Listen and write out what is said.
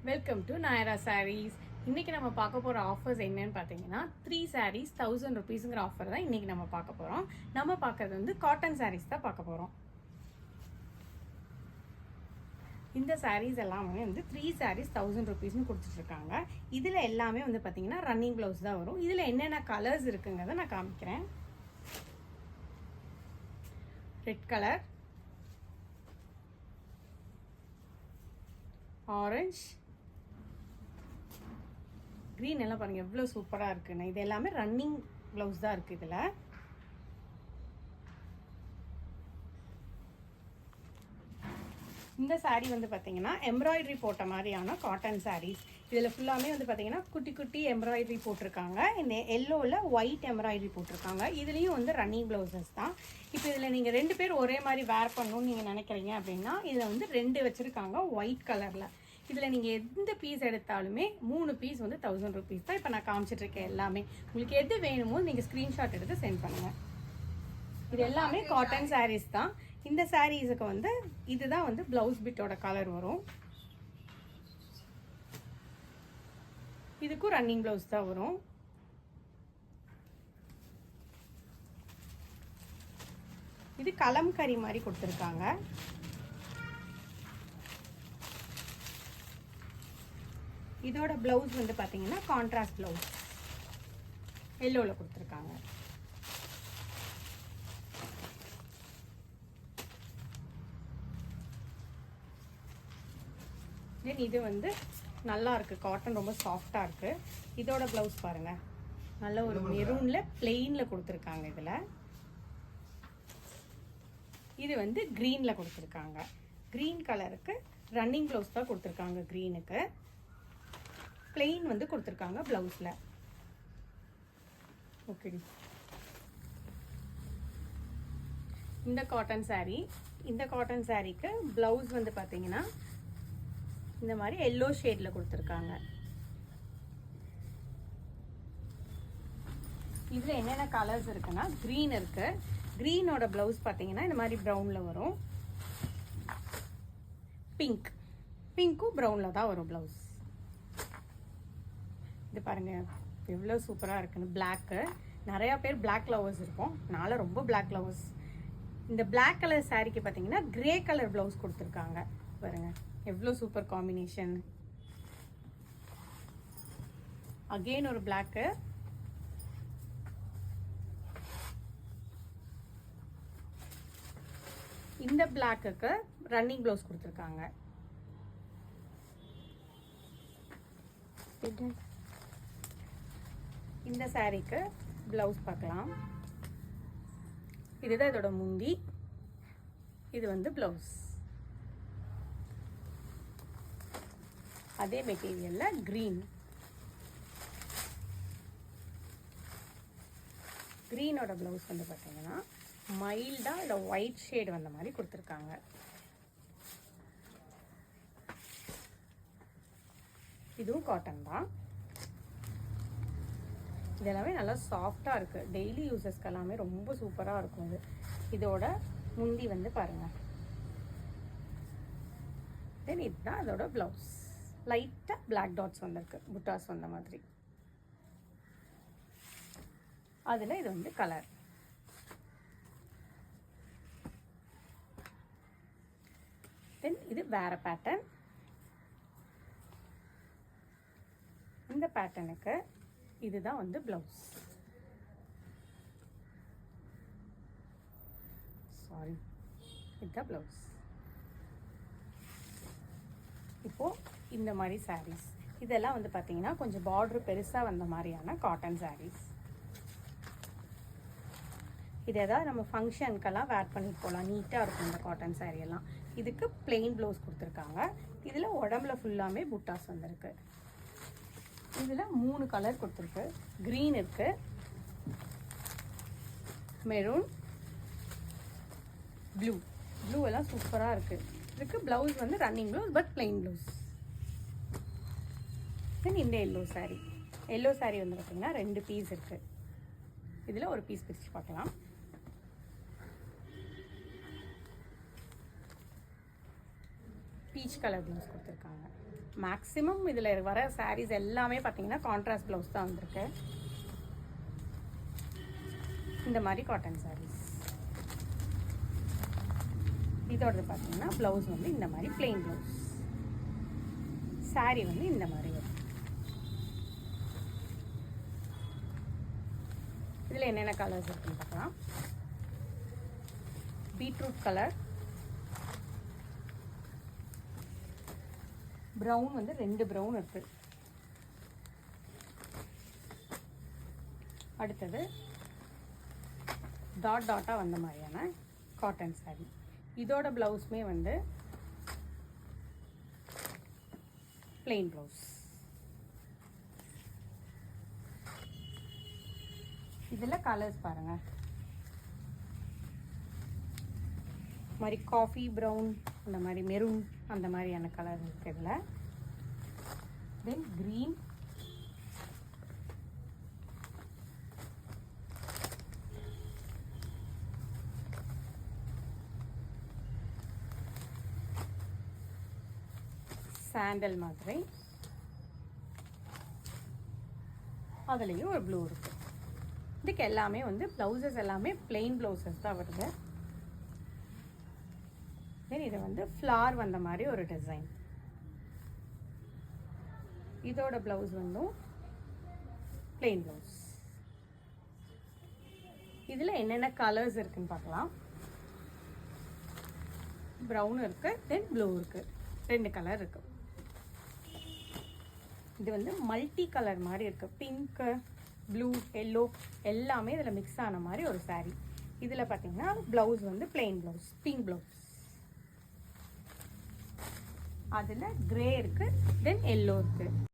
Welcome to நாயரா saris. இன்னைக்கு நம்ம பார்க்க போகிற ஆஃபர்ஸ் என்னன்னு பார்த்தீங்கன்னா 3 சாரீஸ் 1000 ருபீஸுங்கிற ஆஃபர் தான் இன்னைக்கு நம்ம பார்க்க போகிறோம். நம்ம பார்க்கறது வந்து காட்டன் சாரீஸ் தான் பார்க்க போகிறோம். இந்த சாரீஸ் எல்லாமே வந்து 3 சாரீஸ் 1000 ருபீஸ்னு கொடுத்துட்ருக்காங்க. இதில் எல்லாமே வந்து பார்த்தீங்கன்னா ரன்னிங் ப்ளவுஸ் தான் வரும். இதில் என்னென்ன கலர்ஸ் இருக்குங்கிறத நான் காமிக்கிறேன். ரெட் கலர், ஆரஞ்ச், க்ரீன் எல்லாம் பாருங்கள் எவ்வளோ சூப்பராக இருக்குன்னு. இது எல்லாமே ரன்னிங் ப்ளவுஸ் தான் இருக்குது. இதில் இந்த சாரீ வந்து பார்த்தீங்கன்னா எம்ப்ராய்டரி போட்ட மாதிரியான காட்டன் சாரீஸ். இதில் ஃபுல்லாமே வந்து பார்த்தீங்கன்னா குட்டி குட்டி எம்ப்ராய்டரி போட்டிருக்காங்க. இந்த எல்லோவில் ஒயிட் எம்ப்ராய்டரி போட்டிருக்காங்க. இதுலேயும் வந்து ரன்னிங் ப்ளவுசஸ் தான். இப்போ இதில் நீங்கள் 2 பேர் ஒரே மாதிரி வேர் பண்ணணும்னு நீங்கள் நினைக்கிறீங்க அப்படின்னா இதில் வந்து 2 வச்சுருக்காங்க ஒயிட் கலரில். இதில் நீங்கள் எந்த பீஸ் எடுத்தாலுமே 3 பீஸ் வந்து 1000 ருபீஸ் தான். இப்போ நான் காமிச்சிட்ருக்கேன் எல்லாமே. உங்களுக்கு எது வேணுமோ நீங்கள் ஸ்க்ரீன்ஷாட் எடுத்து சென்ட் பண்ணுங்கள். இது எல்லாமே காட்டன் சாரீஸ் தான். இந்த சாரீஸுக்கு வந்து இதுதான் வந்து ப்ளவுஸ் பிட்டோட கலர் வரும். இதுக்கும் ரன்னிங் ப்ளவுஸ் தான் வரும். இது கலம்கரி மாதிரி கொடுத்துருக்காங்க. இதோட ப்ளவுஸ் வந்து பார்த்தீங்கன்னா கான்ட்ராஸ்ட் ப்ளவுஸ் எல்லோவில் கொடுத்துருக்காங்க. தென் இது வந்து நல்லா இருக்குது, காட்டன் ரொம்ப சாஃப்டாக இருக்குது. இதோட ப்ளவுஸ் பாருங்கள், நல்ல ஒரு மெரூனில் பிளெயினில் கொடுத்துருக்காங்க. இதில் இது வந்து க்ரீனில் கொடுத்துருக்காங்க. க்ரீன் கலருக்கு ரன்னிங் ப்ளவுஸ் தான் கொடுத்துருக்காங்க. க்ரீனுக்கு பிளெயின் வந்து கொடுத்துருக்காங்க ப்ளவுஸில். ஓகே, இந்த காட்டன் சாரீ, இந்த காட்டன் சாரீக்கு ப்ளவுஸ் வந்து பார்த்தீங்கன்னா இந்த மாதிரி எல்லோ ஷேடில் கொடுத்துருக்காங்க. இதில் என்னென்ன கலர்ஸ் இருக்குன்னா க்ரீன் இருக்குது. க்ரீனோட ப்ளவுஸ் பார்த்தீங்கன்னா இந்த மாதிரி ப்ரௌனில் வரும். பிங்க்கும் ப்ரௌனில் தான் வரும் ப்ளவுஸ். இது பாருங்கள் எவ்வளோ சூப்பராக இருக்குன்னு. பிளாக்கு, நிறையா பேர் பிளாக் லவர்ஸ் இருப்போம். நாளை ரொம்ப பிளாக் லவர்ஸ். இந்த பிளாக் கலர் சாரீக்கு பார்த்தீங்கன்னா கிரே கலர் ப்ளவுஸ் கொடுத்துருக்காங்க. பாருங்கள் எவ்வளோ சூப்பர் காம்பினேஷன். அகெயின் ஒரு பிளாக்கு, இந்த பிளாக்குக்கு ரன்னிங் ப்ளவுஸ் கொடுத்துருக்காங்க. இந்த சாரீக்கு ப்ளவுஸ் பார்க்கலாம். இதுதான் இதோட முந்தி, இது வந்து ப்ளவுஸ். அதே மெட்டீரியலில் க்ரீனோட ப்ளவுஸ் வந்து பார்த்தீங்கன்னா மைல்டாக இல்லை ஒயிட் ஷேடு வந்த மாதிரி கொடுத்துருக்காங்க. இதுவும் காட்டன் தான். இதெல்லாமே நல்லா சாஃப்டாக இருக்குது. டெய்லி யூசஸ்க்கு எல்லாமே ரொம்ப சூப்பராக இருக்கும். இது இதோட முந்தி வந்து பாருங்கள். தென் இதுதான் அதோட ப்ளவுஸ். லைட்டாக பிளாக் டாட்ஸ் வந்திருக்கு, புட்டாஸ் வந்த மாதிரி. அதில் இது வந்து கலர். தென் இது வேறு பேட்டர்ன். இந்த பேட்டர்னுக்கு இதுதான் வந்து ப்ளவுஸ். சாரி, இதுதான் ப்ளவுஸ். இப்போது இந்த மாதிரி சாரீஸ் இதெல்லாம் வந்து பார்த்தீங்கன்னா கொஞ்சம் பார்டர் பெருசாக வந்த மாதிரியான காட்டன் சாரீஸ். இது எதாவது நம்ம ஃபங்க்ஷனுக்கெல்லாம் வேர் பண்ணிட்டு போகலாம், நீட்டாக இருக்கும் இந்த காட்டன் சாரீ எல்லாம். இதுக்கு பிளெயின் ப்ளவுஸ் கொடுத்துருக்காங்க. இதில் உடம்புல ஃபுல்லாமே புட்டாஸ் வந்திருக்கு. இதில் 3 கலர் கொடுத்துருக்கு. க்ரீன் இருக்குது, மெரூன், ப்ளூ எல்லாம் சூப்பராக இருக்குது. இதுக்கு ப்ளவுஸ் வந்து running blouse but plain blouse. Then இந்த எல்லோ சாரீ வந்து பார்த்தீங்கன்னா 2 பீஸ் இருக்குது. இதில் ஒரு பீஸ் பிரித்து பார்க்கலாம். பீச் கலர் ப்ளவுஸ் கொடுத்துருக்காங்க. மேக்ஸிமம் இதில் வர சாரீஸ் எல்லாமே பார்த்தீங்கன்னா கான்ட்ராஸ்ட் ப்ளவுஸ் தான் வந்திருக்கு. இந்த மாதிரி காட்டன் சாரீஸ். இதோடது பார்த்தீங்கன்னா ப்ளவுஸ் வந்து இந்த மாதிரி பிளெயின் ப்ளவுஸ். சாரீ வந்து இந்த மாதிரி வரும். இதில் என்னென்ன கலர்ஸ் இருக்குன்னு பார்க்கலாம். பீட்ரூட் கலர், ப்ரௌன் வந்து 2 ப்ரௌன் இருக்கு. அடுத்தது டாட் டாட்டாக வந்த மாதிரியான காட்டன் சாரீ. இதோட ப்ளவுஸுமே வந்து plain ப்ளவுஸ். இதில் கலர்ஸ் பாருங்க. மாதிரி காஃபி ப்ரௌன், அந்த மாதிரி மெரூன், அந்த மாதிரியான கலர் இருக்கு இதில். தென் க்ரீன், சாண்டல் மாதிரி, அதுலேயும் ஒரு ப்ளூ இருக்குது. இதுக்கு எல்லாமே வந்து ப்ளவுசஸ் எல்லாமே பிளெயின் ப்ளவுசஸ் தான் வருது. தென் இது வந்து ஃப்ளார் வந்த மாதிரி ஒரு டிசைன். இதோட ப்ளவுஸ் வந்து பிளெயின் ப்ளவுஸ். இதில் என்னென்ன கலர்ஸ் இருக்குன்னு பார்க்கலாம். ப்ரௌன் இருக்குது, தென் ப்ளூ இருக்குது. 2 கலர் இருக்குது. இது வந்து மல்டி கலர் மாதிரி இருக்குது. பிங்க்கு, ப்ளூ, எல்லோ எல்லாமே இதில் மிக்ஸ் ஆன மாதிரி ஒரு சாரீ. இதில் பார்த்தீங்கன்னா ப்ளவுஸ் வந்து பிளெயின் ப்ளவுஸ், பிங்க் ப்ளவுஸ். அதில் கிரே இருக்குது, தென் எல்லோ இருக்குது.